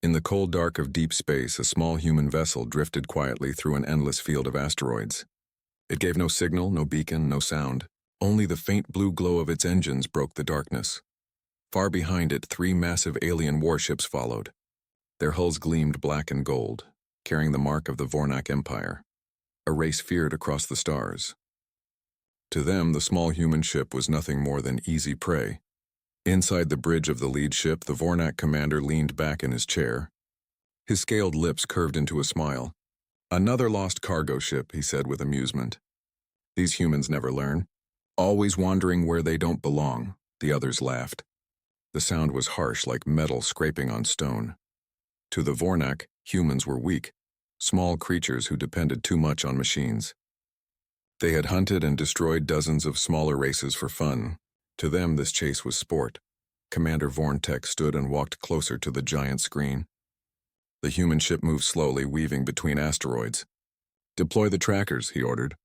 In the cold dark of deep space, a small human vessel drifted quietly through an endless field of asteroids. It gave no signal, no beacon, no sound. Only the faint blue glow of its engines broke the darkness. Far behind it, 3 massive alien warships followed. Their hulls gleamed black and gold, carrying the mark of the Vornak Empire, a race feared across the stars. To them, the small human ship was nothing more than easy prey. Inside the bridge of the lead ship, the Vornak commander leaned back in his chair. His scaled lips curved into a smile. "Another lost cargo ship," he said with amusement. "These humans never learn. Always wandering where they don't belong." The others laughed. The sound was harsh, like metal scraping on stone. To the Vornak, humans were weak, small creatures who depended too much on machines. They had hunted and destroyed dozens of smaller races for fun. To them, this chase was sport. Commander Vorntek stood and walked closer to the giant screen. The human ship moved slowly, weaving between asteroids. "Deploy the trackers," he ordered.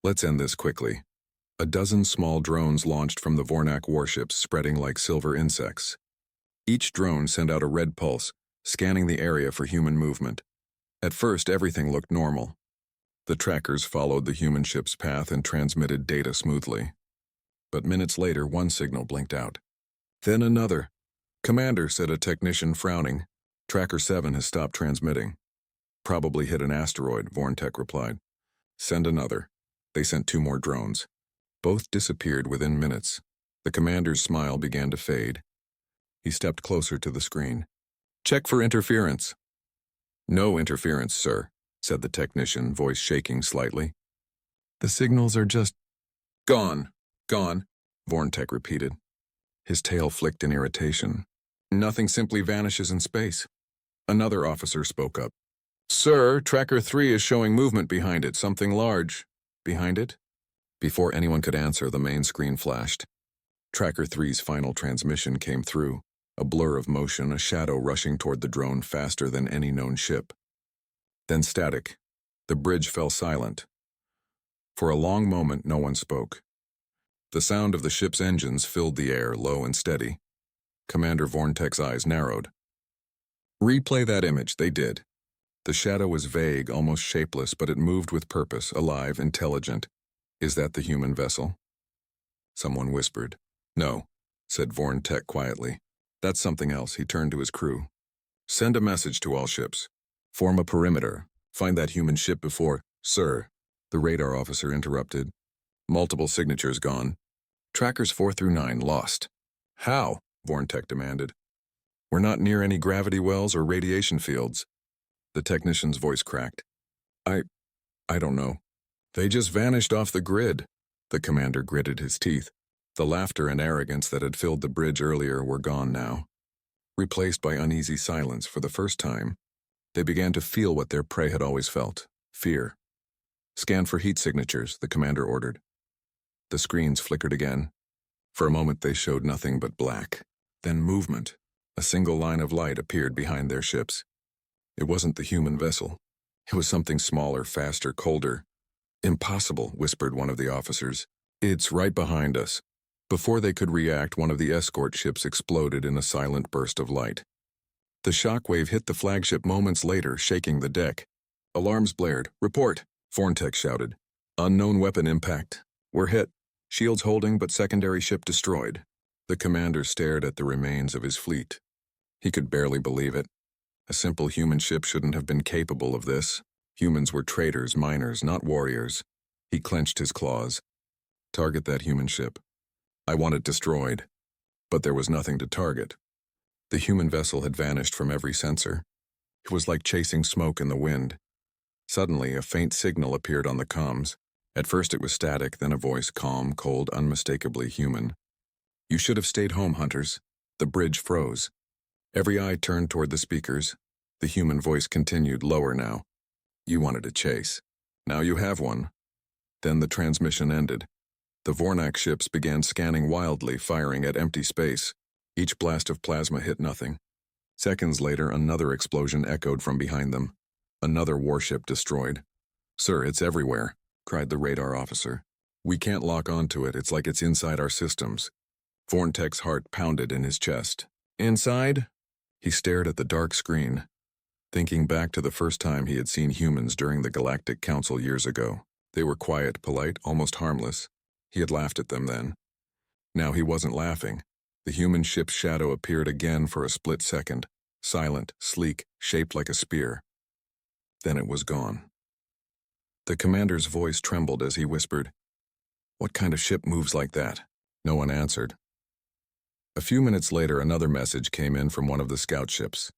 "Let's end this quickly." A dozen small drones launched from the Vornak warships, spreading like silver insects. Each drone sent out a red pulse, scanning the area for human movement. At first, everything looked normal. The trackers followed the human ship's path and transmitted data smoothly. But minutes later, one signal blinked out. Then another. "Commander," said a technician, frowning. "Tracker 7 has stopped transmitting." "Probably hit an asteroid," Vorntek replied. "Send another." They sent 2 more drones. Both disappeared within minutes. The commander's smile began to fade. He stepped closer to the screen. "Check for interference." "No interference, sir," said the technician, voice shaking slightly. "The signals are just gone." "Gone," Vorntek repeated. His tail flicked in irritation. "Nothing simply vanishes in space." Another officer spoke up. "Sir, Tracker 3 is showing movement behind it, something large." "Behind it?" Before anyone could answer, the main screen flashed. Tracker 3's final transmission came through, a blur of motion, a shadow rushing toward the drone faster than any known ship. Then static. The bridge fell silent. For a long moment, no one spoke. The sound of the ship's engines filled the air, low and steady. Commander Vorntek's eyes narrowed. "Replay that image," they did. The shadow was vague, almost shapeless, but it moved with purpose, alive, intelligent. "Is that the human vessel?" Someone whispered. "No," said Vorntek quietly. "That's something else." He turned to his crew. "Send a message to all ships. Form a perimeter. Find that human ship before—" "Sir," the radar officer interrupted. "Multiple signatures gone. Trackers 4 through 9 lost." "How?" Vorntek demanded. "We're not near any gravity wells or radiation fields." The technician's voice cracked. I don't know. They just vanished off the grid." The commander gritted his teeth. The laughter and arrogance that had filled the bridge earlier were gone now. Replaced by uneasy silence for the first time, they began to feel what their prey had always felt: fear. "Scan for heat signatures," the commander ordered. The screens flickered again. For a moment they showed nothing but black. Then movement. A single line of light appeared behind their ships. It wasn't the human vessel. It was something smaller, faster, colder. "Impossible," whispered one of the officers. "It's right behind us." Before they could react, one of the escort ships exploded in a silent burst of light. The shockwave hit the flagship moments later, shaking the deck. Alarms blared. "Report," Vorntek shouted. "Unknown weapon impact. We're hit. Shields holding, but secondary ship destroyed." The commander stared at the remains of his fleet. He could barely believe it. A simple human ship shouldn't have been capable of this. Humans were traders, miners, not warriors. He clenched his claws. "Target that human ship. I want it destroyed." But there was nothing to target. The human vessel had vanished from every sensor. It was like chasing smoke in the wind. Suddenly, a faint signal appeared on the comms. At first it was static, then a voice, calm, cold, unmistakably human. "You should have stayed home, hunters." The bridge froze. Every eye turned toward the speakers. The human voice continued, lower now. "You wanted a chase. Now you have one." Then the transmission ended. The Vornak ships began scanning wildly, firing at empty space. Each blast of plasma hit nothing. Seconds later, another explosion echoed from behind them. Another warship destroyed. "Sir, it's everywhere," cried the radar officer. "We can't lock onto it. It's like it's inside our systems." Vorntek's heart pounded in his chest. "Inside?" He stared at the dark screen, thinking back to the first time he had seen humans during the Galactic Council years ago. They were quiet, polite, almost harmless. He had laughed at them then. Now he wasn't laughing. The human ship's shadow appeared again for a split second, silent, sleek, shaped like a spear. Then it was gone. The commander's voice trembled as he whispered, "What kind of ship moves like that?" No one answered. A few minutes later, another message came in from one of the scout ships.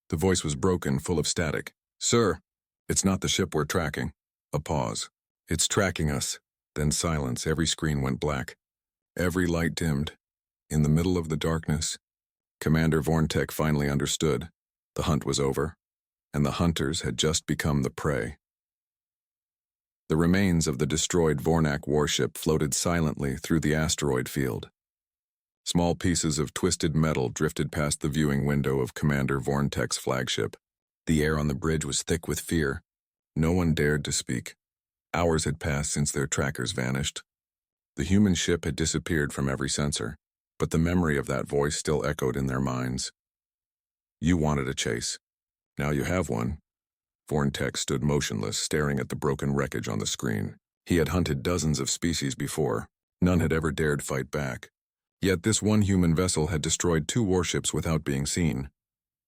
The voice was broken, full of static. "Sir, it's not the ship we're tracking." A pause. "It's tracking us." Then silence. Every screen went black. Every light dimmed. In the middle of the darkness, Commander Vorntek finally understood. The hunt was over, and the hunters had just become the prey. The remains of the destroyed Vornak warship floated silently through the asteroid field. Small pieces of twisted metal drifted past the viewing window of Commander Vorntek's flagship. The air on the bridge was thick with fear. No one dared to speak. Hours had passed since their trackers vanished. The human ship had disappeared from every sensor, but the memory of that voice still echoed in their minds. "You wanted a chase. Now you have one." Vorntek stood motionless, staring at the broken wreckage on the screen. He had hunted dozens of species before. None had ever dared fight back. Yet this one human vessel had destroyed 2 warships without being seen.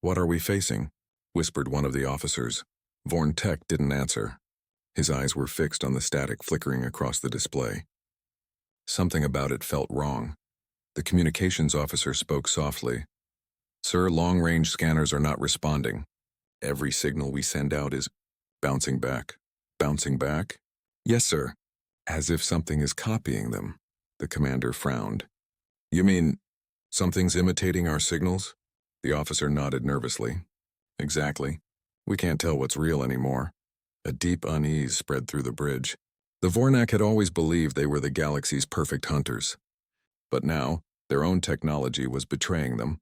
"What are we facing?" whispered one of the officers. Vorntek didn't answer. His eyes were fixed on the static flickering across the display. Something about it felt wrong. The communications officer spoke softly. "Sir, long-range scanners are not responding. Every signal we send out is bouncing back." "Bouncing back?" "Yes, sir." "As if something is copying them." The commander frowned. "You mean something's imitating our signals?" The officer nodded nervously. "Exactly. We can't tell what's real anymore." A deep unease spread through the bridge. The Vornak had always believed they were the galaxy's perfect hunters. But now, their own technology was betraying them.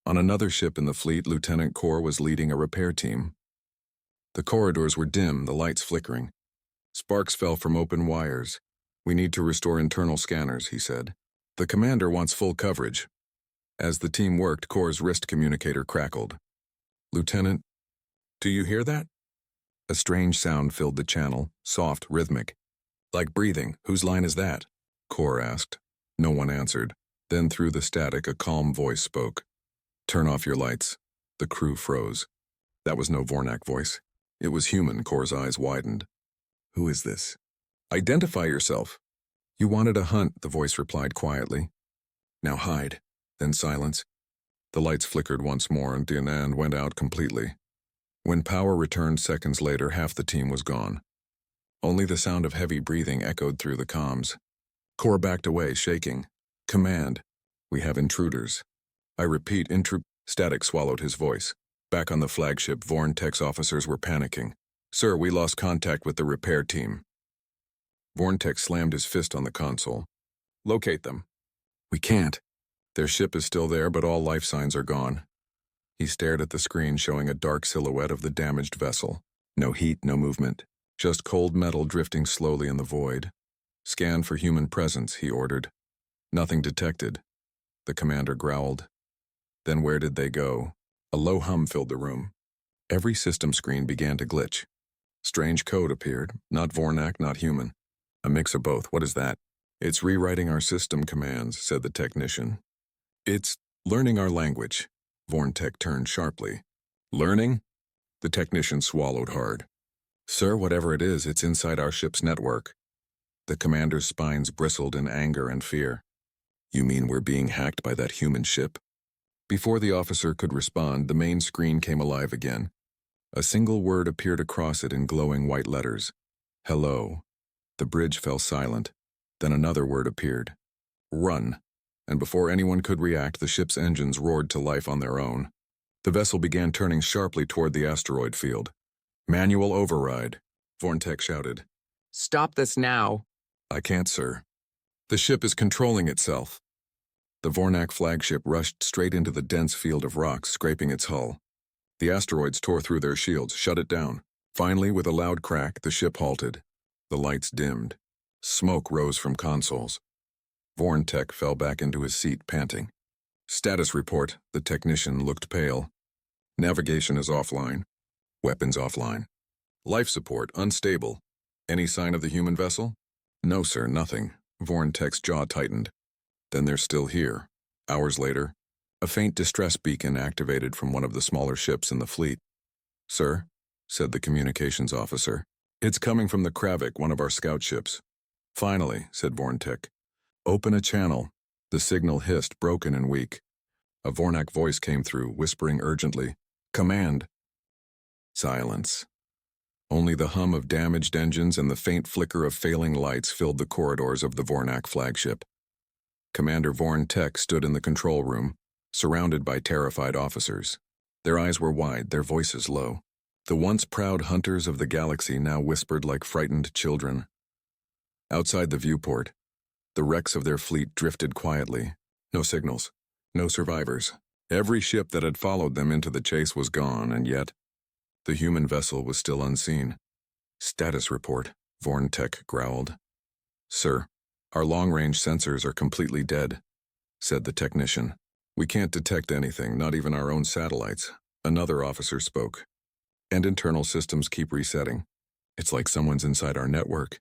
On another ship in the fleet, Lieutenant Kor was leading a repair team. The corridors were dim, the lights flickering. Sparks fell from open wires. "We need to restore internal scanners," he said. "The commander wants full coverage." As the team worked, Kor's wrist communicator crackled. "Lieutenant, do you hear that?" A strange sound filled the channel, soft, rhythmic. "Like breathing. Whose line is that?" Kor asked. No one answered. Then through the static, a calm voice spoke. "Turn off your lights." The crew froze. That was no Vornak voice. It was human. Kor's eyes widened. "Who is this?" "Identify yourself." "You wanted a hunt," the voice replied quietly. "Now hide." Then silence. The lights flickered once more and Dinan went out completely. When power returned seconds later, half the team was gone. Only the sound of heavy breathing echoed through the comms. Kor backed away, shaking. "Command, we have intruders." "I repeat, Static swallowed his voice. Back on the flagship, Vorntek's officers were panicking. "Sir, we lost contact with the repair team." Vorntek slammed his fist on the console. "Locate them." "We can't. Their ship is still there, but all life signs are gone." He stared at the screen showing a dark silhouette of the damaged vessel. No heat, no movement. Just cold metal drifting slowly in the void. "Scan for human presence," he ordered. Nothing detected. The commander growled. "Then where did they go?" A low hum filled the room. Every system screen began to glitch. Strange code appeared. Not Vornak, not human. A mix of both. "What is that?" "It's rewriting our system commands," said the technician. "It's learning our language." Vorntek turned sharply. "Learning?" The technician swallowed hard. "Sir, whatever it is, it's inside our ship's network." The commander's spines bristled in anger and fear. "You mean we're being hacked by that human ship?" Before the officer could respond, the main screen came alive again. A single word appeared across it in glowing white letters. "Hello." The bridge fell silent. Then another word appeared. "Run." And before anyone could react, the ship's engines roared to life on their own. The vessel began turning sharply toward the asteroid field. "Manual override," Vorntek shouted. "Stop this now." "I can't, sir. The ship is controlling itself." The Vornak flagship rushed straight into the dense field of rocks, scraping its hull. The asteroids tore through their shields, shut it down. Finally, with a loud crack, the ship halted. The lights dimmed. Smoke rose from consoles. Vorntek fell back into his seat, panting. "Status report." The technician looked pale. Navigation is offline. Weapons offline. Life support unstable. Any sign of the human vessel? No, sir, nothing. Vorntek's jaw tightened. Then they're still here. Hours later, a faint distress beacon activated from one of the smaller ships in the fleet. Sir, said the communications officer, it's coming from the Kravik, one of our scout ships. Finally, said Vorntek. Open a channel. The signal hissed, broken and weak. A Vornak voice came through, whispering urgently, Command. Silence. Only the hum of damaged engines and the faint flicker of failing lights filled the corridors of the Vornak flagship. Commander Vorntek stood in the control room, surrounded by terrified officers. Their eyes were wide, their voices low. The once proud hunters of the galaxy now whispered like frightened children. Outside the viewport, the wrecks of their fleet drifted quietly. No signals, no survivors. Every ship that had followed them into the chase was gone, and yet the human vessel was still unseen. Status report, Vorntek growled. Sir, our long-range sensors are completely dead, said the technician. We can't detect anything, not even our own satellites. Another officer spoke. And internal systems keep resetting. It's like someone's inside our network.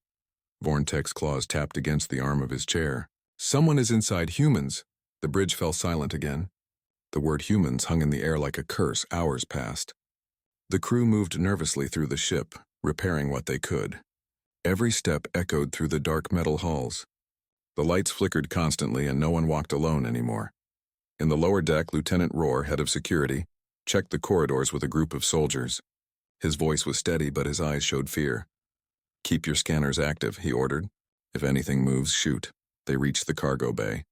Vorntek's claws tapped against the arm of his chair. Someone is inside humans. The bridge fell silent again. The word humans hung in the air like a curse. Hours passed. The crew moved nervously through the ship, repairing what they could. Every step echoed through the dark metal halls. The lights flickered constantly and no one walked alone anymore. In the lower deck, Lieutenant Rohr, head of security, checked the corridors with a group of soldiers. His voice was steady, but his eyes showed fear. Keep your scanners active, he ordered. If anything moves, shoot. They reached the cargo bay.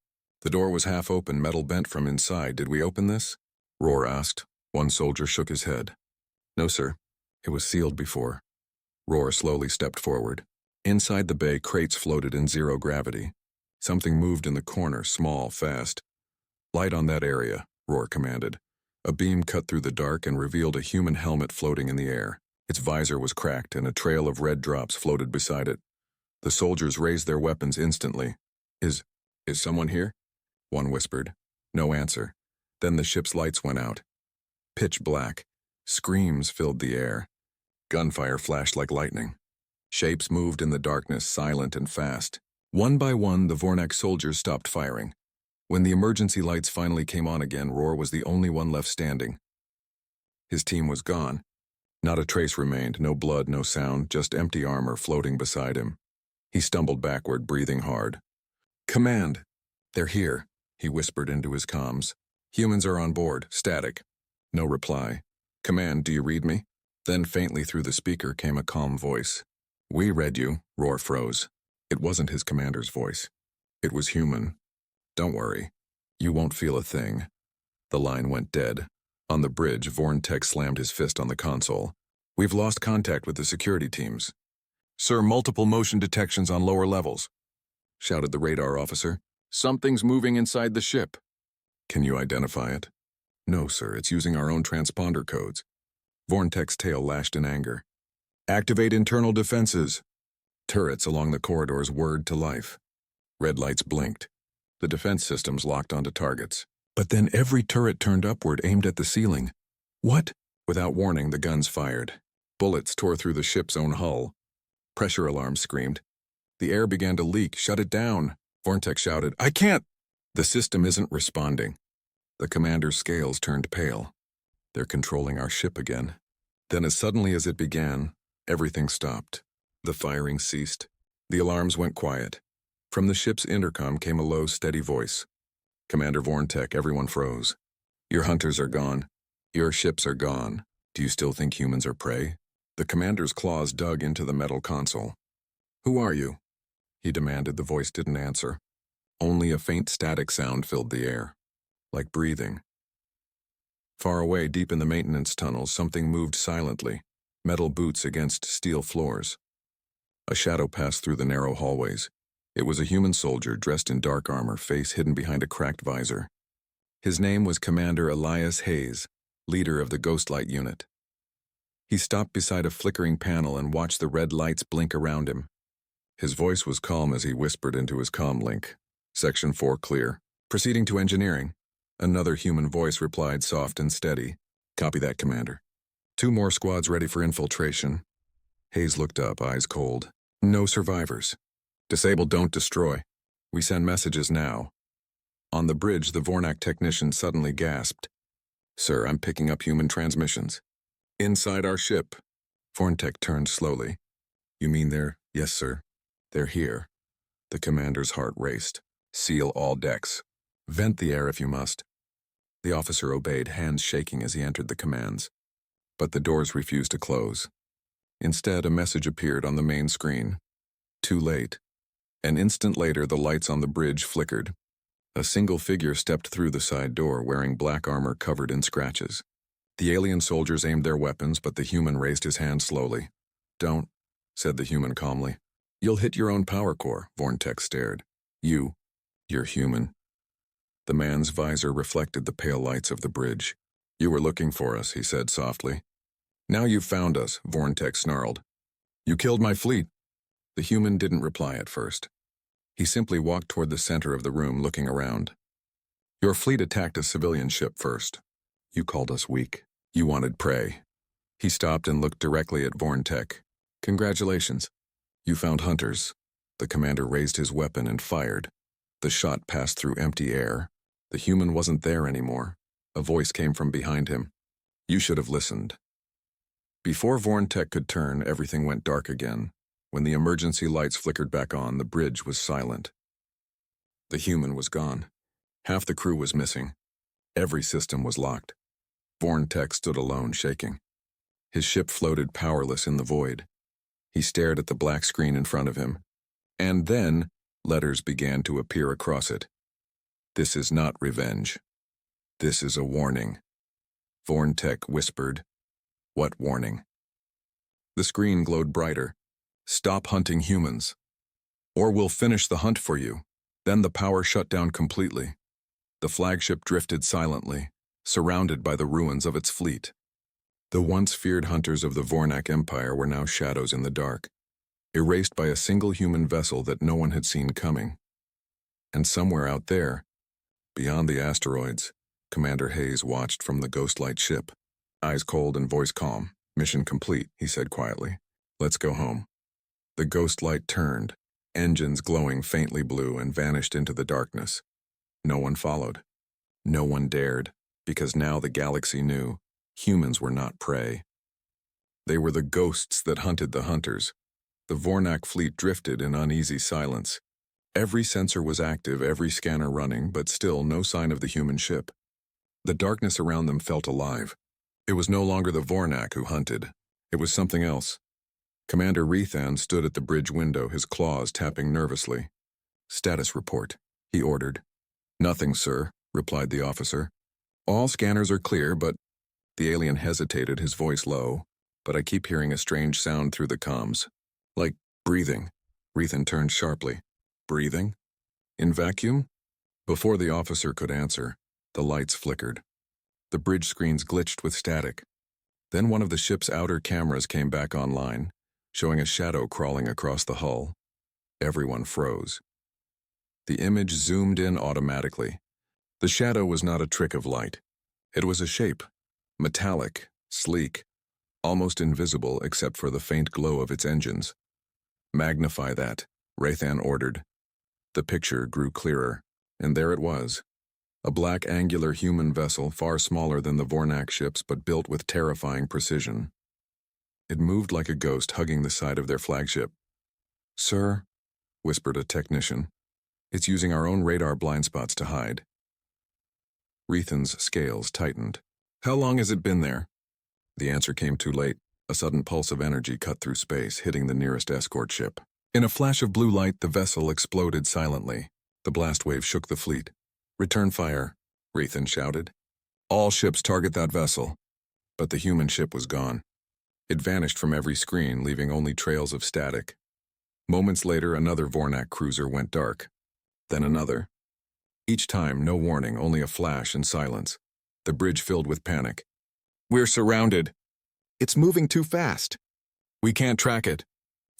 The door was half open, metal bent from inside. Did we open this? Rohr asked. One soldier shook his head. No, sir. It was sealed before. Rohr slowly stepped forward. Inside the bay, crates floated in zero gravity. Something moved in the corner, small, fast. Light on that area, Rohr commanded. A beam cut through the dark and revealed a human helmet floating in the air. Its visor was cracked and a trail of red drops floated beside it. The soldiers raised their weapons instantly. Is someone here? One whispered. No answer. Then the ship's lights went out. Pitch black. Screams filled the air. Gunfire flashed like lightning. Shapes moved in the darkness, silent and fast. One by one, the Vornak soldiers stopped firing. When the emergency lights finally came on again, Rohr was the only one left standing. His team was gone. Not a trace remained, no blood, no sound, just empty armor floating beside him. He stumbled backward, breathing hard. Command! They're here, he whispered into his comms. Humans are on board, static. No reply. Command, do you read me? Then faintly through the speaker came a calm voice. We read you, Rohr froze. It wasn't his commander's voice. It was human. Don't worry. You won't feel a thing. The line went dead. On the bridge, Vorntek slammed his fist on the console. We've lost contact with the security teams. Sir, multiple motion detections on lower levels, shouted the radar officer. Something's moving inside the ship. Can you identify it? No, sir, it's using our own transponder codes. Vorntek's tail lashed in anger. Activate internal defenses. Turrets along the corridors whirred to life. Red lights blinked. The defense systems locked onto targets. But then every turret turned upward, aimed at the ceiling. What? Without warning, the guns fired. Bullets tore through the ship's own hull. Pressure alarms screamed. The air began to leak. Shut it down. Vorntek shouted, I can't! The system isn't responding. The commander's scales turned pale. They're controlling our ship again. Then as suddenly as it began, everything stopped. The firing ceased. The alarms went quiet. From the ship's intercom came a low, steady voice. Commander Vorntek, everyone froze. Your hunters are gone. Your ships are gone. Do you still think humans are prey? The commander's claws dug into the metal console. Who are you? He demanded. The voice didn't answer. Only a faint static sound filled the air, like breathing. Far away, deep in the maintenance tunnels, something moved silently, metal boots against steel floors. A shadow passed through the narrow hallways. It was a human soldier dressed in dark armor, face hidden behind a cracked visor. His name was Commander Elias Hayes, leader of the Ghostlight unit. He stopped beside a flickering panel and watched the red lights blink around him. His voice was calm as he whispered into his comm link. Section 4 clear. Proceeding to engineering. Another human voice replied, soft and steady. Copy that, Commander. 2 more squads ready for infiltration. Hayes looked up, eyes cold. No survivors. Disable, don't destroy. We send messages now. On the bridge, the Vornak technician suddenly gasped. Sir, I'm picking up human transmissions. Inside our ship. Vornak turned slowly. You mean they're... Yes, sir. They're here. The commander's heart raced. Seal all decks. Vent the air if you must. The officer obeyed, hands shaking as he entered the commands. But the doors refused to close. Instead, a message appeared on the main screen. Too late. An instant later, the lights on the bridge flickered. A single figure stepped through the side door, wearing black armor covered in scratches. The alien soldiers aimed their weapons, but the human raised his hand slowly. Don't, said the human calmly. You'll hit your own power core, Vornak stared. You're human. The man's visor reflected the pale lights of the bridge. You were looking for us, he said softly. Now you've found us, Vornak snarled. You killed my fleet. The human didn't reply at first. He simply walked toward the center of the room, looking around. Your fleet attacked a civilian ship first. You called us weak. You wanted prey. He stopped and looked directly at Vornak. Congratulations. You found hunters. The commander raised his weapon and fired. The shot passed through empty air. The human wasn't there anymore. A voice came from behind him. You should have listened. Before Vornak could turn, everything went dark again. When the emergency lights flickered back on, the bridge was silent. The human was gone. Half the crew was missing. Every system was locked. Vornak stood alone, shaking. His ship floated powerless in the void. He stared at the black screen in front of him. And then, letters began to appear across it. This is not revenge. This is a warning. Vornak whispered. What warning? The screen glowed brighter. Stop hunting humans. Or we'll finish the hunt for you. Then the power shut down completely. The flagship drifted silently, surrounded by the ruins of its fleet. The once feared hunters of the Vornak Empire were now shadows in the dark, erased by a single human vessel that no one had seen coming. And somewhere out there, beyond the asteroids, Commander Hayes watched from the ghostlight ship. Eyes cold and voice calm. Mission complete, he said quietly. Let's go home. The ghost light turned, engines glowing faintly blue, and vanished into the darkness. No one followed. No one dared, because now the galaxy knew humans were not prey. They were the ghosts that hunted the hunters. The Vornak fleet drifted in uneasy silence. Every sensor was active, every scanner running, but still no sign of the human ship. The darkness around them felt alive. It was no longer the Vornak who hunted. It was something else. Commander Rethan stood at the bridge window, his claws tapping nervously. Status report, he ordered. Nothing, sir, replied the officer. All scanners are clear, but... The alien hesitated, his voice low. But I keep hearing a strange sound through the comms. Like breathing. Rethan turned sharply. Breathing? In vacuum? Before the officer could answer, the lights flickered. The bridge screens glitched with static. Then one of the ship's outer cameras came back online, showing a shadow crawling across the hull. Everyone froze. The image zoomed in automatically. The shadow was not a trick of light. It was a shape, metallic, sleek, almost invisible except for the faint glow of its engines. Magnify that, Rethan ordered. The picture grew clearer, and there it was. A black angular human vessel far smaller than the Vornak ships but built with terrifying precision. It moved like a ghost, hugging the side of their flagship. Sir, whispered a technician, it's using our own radar blind spots to hide. Rethan's scales tightened. How long has it been there? The answer came too late. A sudden pulse of energy cut through space, hitting the nearest escort ship. In a flash of blue light, the vessel exploded silently. The blast wave shook the fleet. Return fire, Rethan shouted. All ships target that vessel. But the human ship was gone. It vanished from every screen, leaving only trails of static. Moments later, another Vornak cruiser went dark. Then another. Each time, no warning, only a flash and silence. The bridge filled with panic. We're surrounded. It's moving too fast. We can't track it.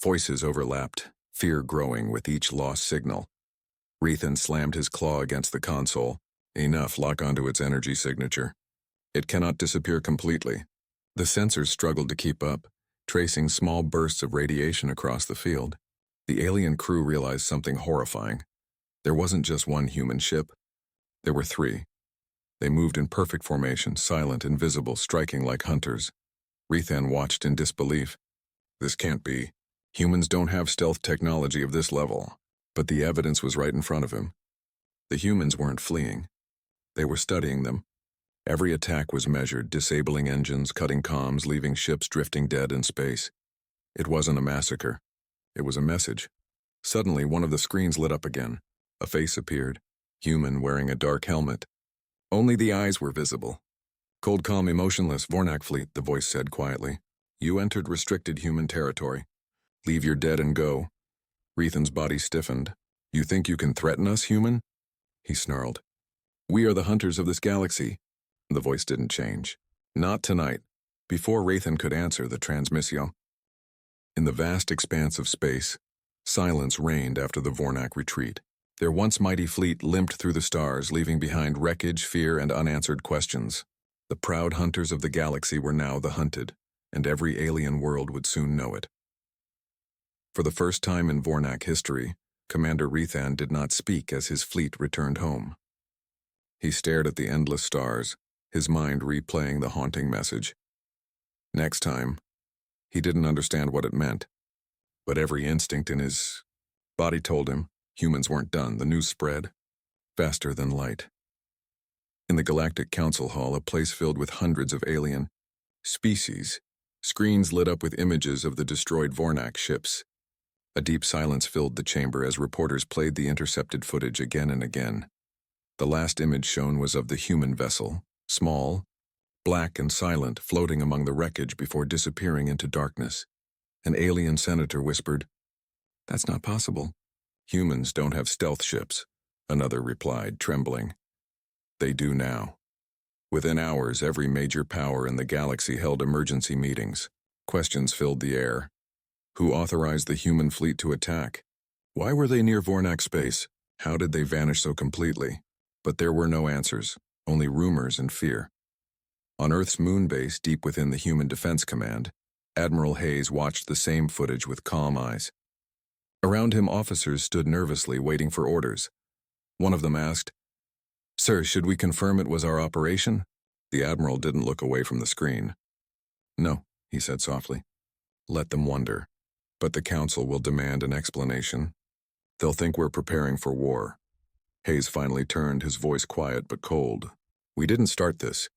Voices overlapped, fear growing with each lost signal. Rethan slammed his claw against the console. Enough, lock onto its energy signature. It cannot disappear completely. The sensors struggled to keep up, tracing small bursts of radiation across the field. The alien crew realized something horrifying. There wasn't just one human ship. There were three. They moved in perfect formation, silent, invisible, striking like hunters. Rethan watched in disbelief. This can't be. Humans don't have stealth technology of this level. But the evidence was right in front of him. The humans weren't fleeing. They were studying them. Every attack was measured, disabling engines, cutting comms, leaving ships drifting dead in space. It wasn't a massacre. It was a message. Suddenly, one of the screens lit up again. A face appeared, human wearing a dark helmet. Only the eyes were visible. Cold, calm, emotionless, Vornak fleet, the voice said quietly. You entered restricted human territory. Leave your dead and go. Rethan's body stiffened. You think you can threaten us, human? He snarled. We are the hunters of this galaxy. The voice didn't change. Not tonight. Before Rethan could answer the transmission. In the vast expanse of space, silence reigned after the Vornak retreat. Their once mighty fleet limped through the stars, leaving behind wreckage, fear, and unanswered questions. The proud hunters of the galaxy were now the hunted, and every alien world would soon know it. For the first time in Vornak history, Commander Rethan did not speak as his fleet returned home. He stared at the endless stars, his mind replaying the haunting message. Next time, he didn't understand what it meant, but every instinct in his body told him humans weren't done. The news spread, faster than light. In the Galactic Council Hall, a place filled with hundreds of alien species, screens lit up with images of the destroyed Vornak ships. A deep silence filled the chamber as reporters played the intercepted footage again and again. The last image shown was of the human vessel, small, black and silent, floating among the wreckage before disappearing into darkness. An alien senator whispered, "That's not possible." "Humans don't have stealth ships," another replied, trembling. "They do now." Within hours, every major power in the galaxy held emergency meetings. Questions filled the air. Who authorized the human fleet to attack? Why were they near Vornak space? How did they vanish so completely? But there were no answers, only rumors and fear. On Earth's moon base, deep within the Human Defense Command, Admiral Hayes watched the same footage with calm eyes. Around him, officers stood nervously, waiting for orders. One of them asked, "Sir, should we confirm it was our operation?" The Admiral didn't look away from the screen. "No," he said softly. "Let them wonder. But the Council will demand an explanation. They'll think we're preparing for war." Hayes finally turned, his voice quiet but cold. "We didn't start this.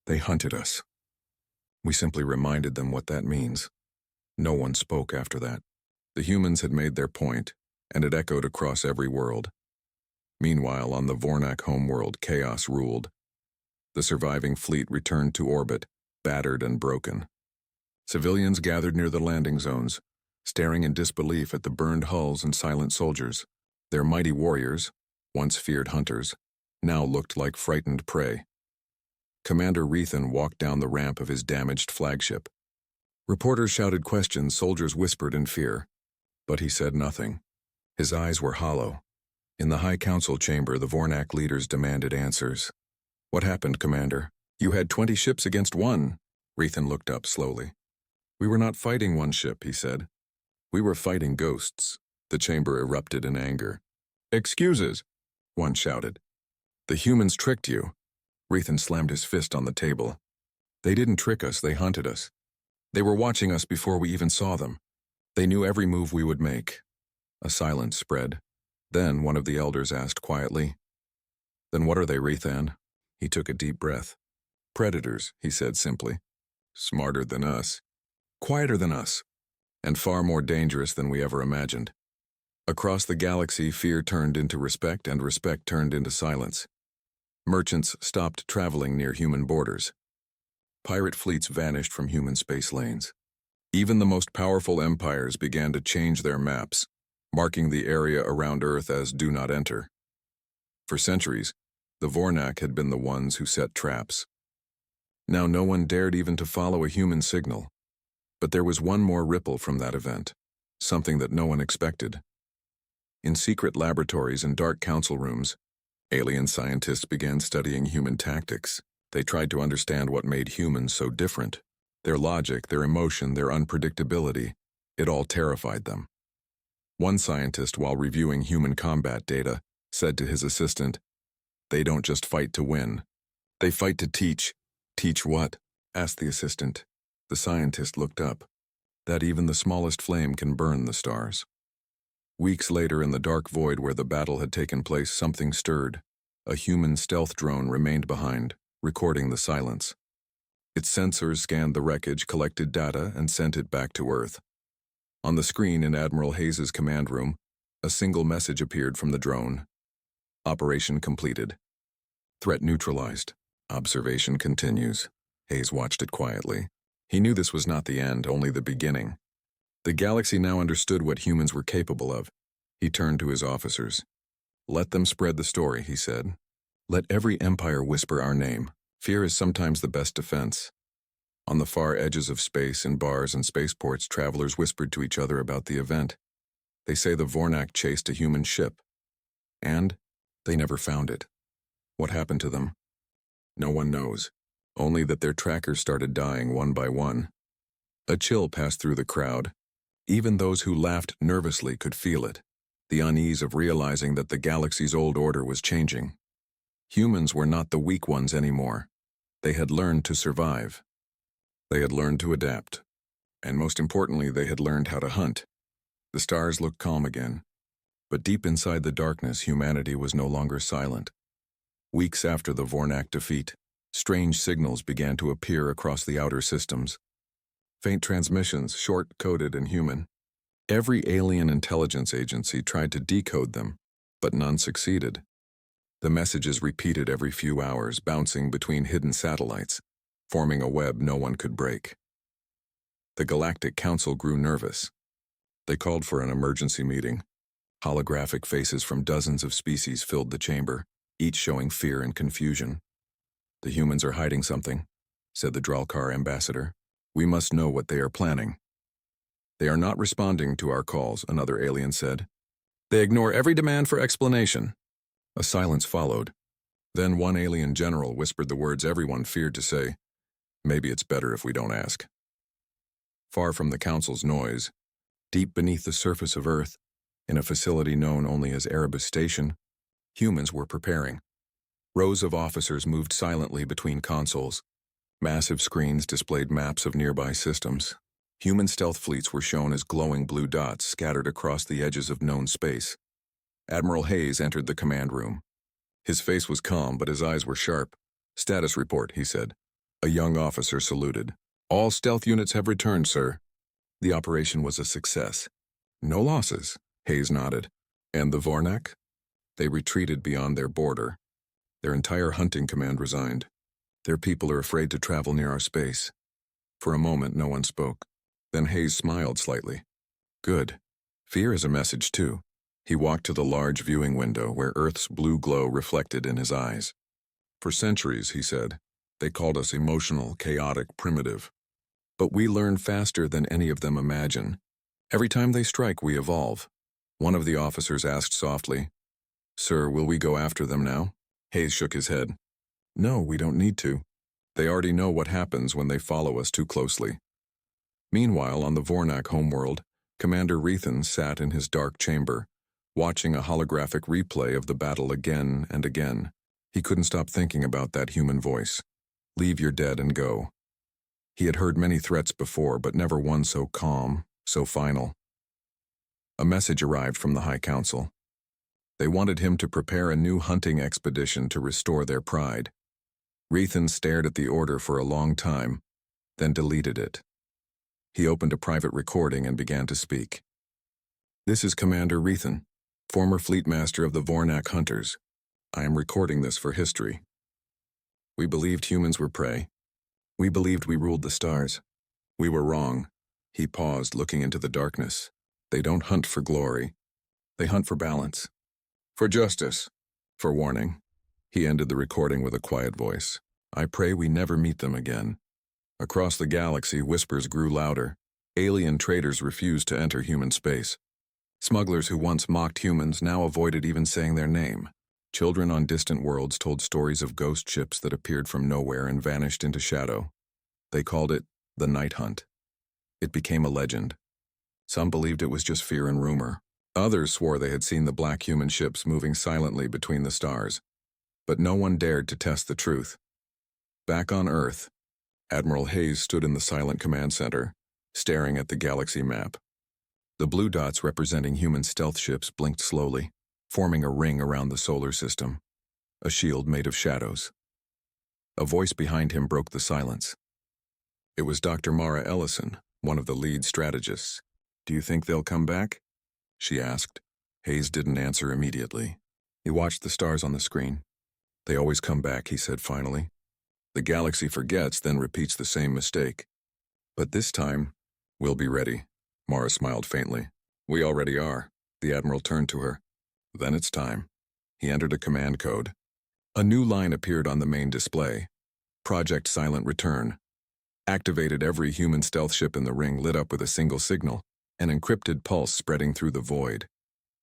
They hunted us. We simply reminded them what that means." No one spoke after that. The humans had made their point, and it echoed across every world. Meanwhile, on the Vornak homeworld, chaos ruled. The surviving fleet returned to orbit, battered and broken. Civilians gathered near the landing zones, staring in disbelief at the burned hulls and silent soldiers. Their mighty warriors, once feared hunters, now looked like frightened prey. Commander Rethan walked down the ramp of his damaged flagship. Reporters shouted questions, soldiers whispered in fear. But he said nothing. His eyes were hollow. In the High Council chamber, the Vornak leaders demanded answers. "What happened, Commander? You had 20 ships against one." Rethan looked up slowly. "We were not fighting one ship," he said. "We were fighting ghosts." The chamber erupted in anger. "Excuses," one shouted. "The humans tricked you." Rethan slammed his fist on the table. "They didn't trick us, they hunted us. They were watching us before we even saw them. They knew every move we would make." A silence spread. Then one of the elders asked quietly, "Then what are they, Rethan?" He took a deep breath. "Predators," he said simply. "Smarter than us. Quieter than us. And far more dangerous than we ever imagined." Across the galaxy, fear turned into respect, and respect turned into silence. Merchants stopped traveling near human borders. Pirate fleets vanished from human space lanes. Even the most powerful empires began to change their maps, marking the area around Earth as "Do Not Enter." For centuries, the Vornak had been the ones who set traps. Now no one dared even to follow a human signal. But there was one more ripple from that event, something that no one expected. In secret laboratories and dark council rooms, alien scientists began studying human tactics. They tried to understand what made humans so different. Their logic, their emotion, their unpredictability, it all terrified them. One scientist, while reviewing human combat data, said to his assistant, "They don't just fight to win. They fight to teach." "Teach what?" asked the assistant. The scientist looked up. "That even the smallest flame can burn the stars." Weeks later, in the dark void where the battle had taken place, something stirred. A human stealth drone remained behind, recording the silence. Its sensors scanned the wreckage, collected data, and sent it back to Earth. On the screen in Admiral Hayes's command room, a single message appeared from the drone. "Operation completed. Threat neutralized. Observation continues." Hayes watched it quietly. He knew this was not the end, only the beginning. The galaxy now understood what humans were capable of. He turned to his officers. "Let them spread the story," he said. "Let every empire whisper our name. Fear is sometimes the best defense." On the far edges of space, in bars and spaceports, travelers whispered to each other about the event. They say the Vornak chased a human ship. And they never found it. What happened to them? No one knows. Only that their trackers started dying one by one. A chill passed through the crowd. Even those who laughed nervously could feel it. The unease of realizing that the galaxy's old order was changing. Humans were not the weak ones anymore. They had learned to survive. They had learned to adapt. And most importantly, they had learned how to hunt. The stars looked calm again. But deep inside the darkness, humanity was no longer silent. Weeks after the Vornak defeat, strange signals began to appear across the outer systems. Faint transmissions, short-coded and human. Every alien intelligence agency tried to decode them, but none succeeded. The messages repeated every few hours, bouncing between hidden satellites, forming a web no one could break. The Galactic Council grew nervous. They called for an emergency meeting. Holographic faces from dozens of species filled the chamber, each showing fear and confusion. "The humans are hiding something," said the Dralkar ambassador. "We must know what they are planning." "They are not responding to our calls," another alien said. "They ignore every demand for explanation." A silence followed. Then one alien general whispered the words everyone feared to say, "Maybe it's better if we don't ask." Far from the council's noise, deep beneath the surface of Earth, in a facility known only as Erebus Station, humans were preparing. Rows of officers moved silently between consoles. Massive screens displayed maps of nearby systems. Human stealth fleets were shown as glowing blue dots scattered across the edges of known space. Admiral Hayes entered the command room. His face was calm, but his eyes were sharp. "Status report," he said. A young officer saluted. "All stealth units have returned, sir." The operation was a success. "No losses," Hayes nodded. "And the Vornak?" "They retreated beyond their border. Their entire hunting command resigned. Their people are afraid to travel near our space." For a moment, no one spoke. Then Hayes smiled slightly. "Good. Fear is a message, too." He walked to the large viewing window where Earth's blue glow reflected in his eyes. "For centuries," he said, "they called us emotional, chaotic, primitive. But we learn faster than any of them imagine. Every time they strike, we evolve." One of the officers asked softly, "Sir, will we go after them now?" Hayes shook his head. "No, we don't need to. They already know what happens when they follow us too closely." Meanwhile, on the Vornak homeworld, Commander Rethan sat in his dark chamber, watching a holographic replay of the battle again and again. He couldn't stop thinking about that human voice. "Leave your dead and go." He had heard many threats before, but never one so calm, so final. A message arrived from the High Council. They wanted him to prepare a new hunting expedition to restore their pride. Rethan stared at the order for a long time, then deleted it. He opened a private recording and began to speak. "This is Commander Rethan, former fleet master of the Vornak Hunters. I am recording this for history. We believed humans were prey. We believed we ruled the stars. We were wrong." He paused, looking into the darkness. "They don't hunt for glory. They hunt for balance. For justice. For warning." He ended the recording with a quiet voice. "I pray we never meet them again." Across the galaxy, whispers grew louder. Alien traders refused to enter human space. Smugglers who once mocked humans now avoided even saying their name. Children on distant worlds told stories of ghost ships that appeared from nowhere and vanished into shadow. They called it the Night Hunt. It became a legend. Some believed it was just fear and rumor. Others swore they had seen the black human ships moving silently between the stars. But no one dared to test the truth. Back on Earth, Admiral Hayes stood in the silent command center, staring at the galaxy map. The blue dots representing human stealth ships blinked slowly, forming a ring around the solar system, a shield made of shadows. A voice behind him broke the silence. It was Dr. Mara Ellison, one of the lead strategists. "Do you think they'll come back?" she asked. Hayes didn't answer immediately. He watched the stars on the screen. "They always come back," he said finally. "The galaxy forgets, then repeats the same mistake. But this time, we'll be ready." Mara smiled faintly. "We already are." The Admiral turned to her. "Then it's time." He entered a command code. A new line appeared on the main display. Project Silent Return. Activated. Every human stealth ship in the ring lit up with a single signal, an encrypted pulse spreading through the void.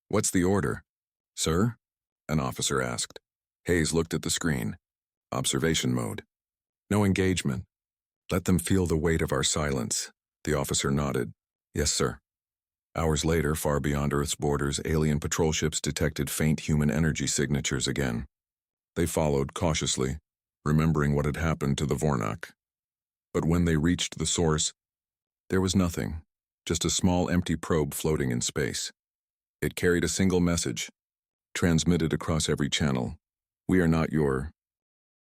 "What's the order?" "Sir?" an officer asked. Hayes looked at the screen. "Observation mode. No engagement. Let them feel the weight of our silence." The officer nodded. "Yes, sir." Hours later, far beyond Earth's borders, alien patrol ships detected faint human energy signatures again. They followed cautiously, remembering what had happened to the Vornak. But when they reached the source, there was nothing, just a small empty probe floating in space. It carried a single message, transmitted across every channel. "We are not your